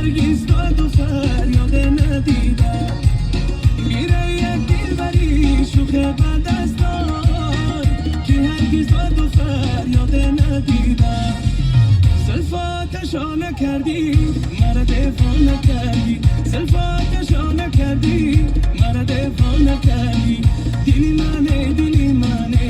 هرگز داد و فریاد ندیدم. میره یک دلبری شوخ بعد از دار که هرگز داد و فریاد ندیدم. زلفاتشا نکردی مرا دفاع نکردی، زلفاتشا نکردی مرا دفاع نکردی. دلی منه دلی منه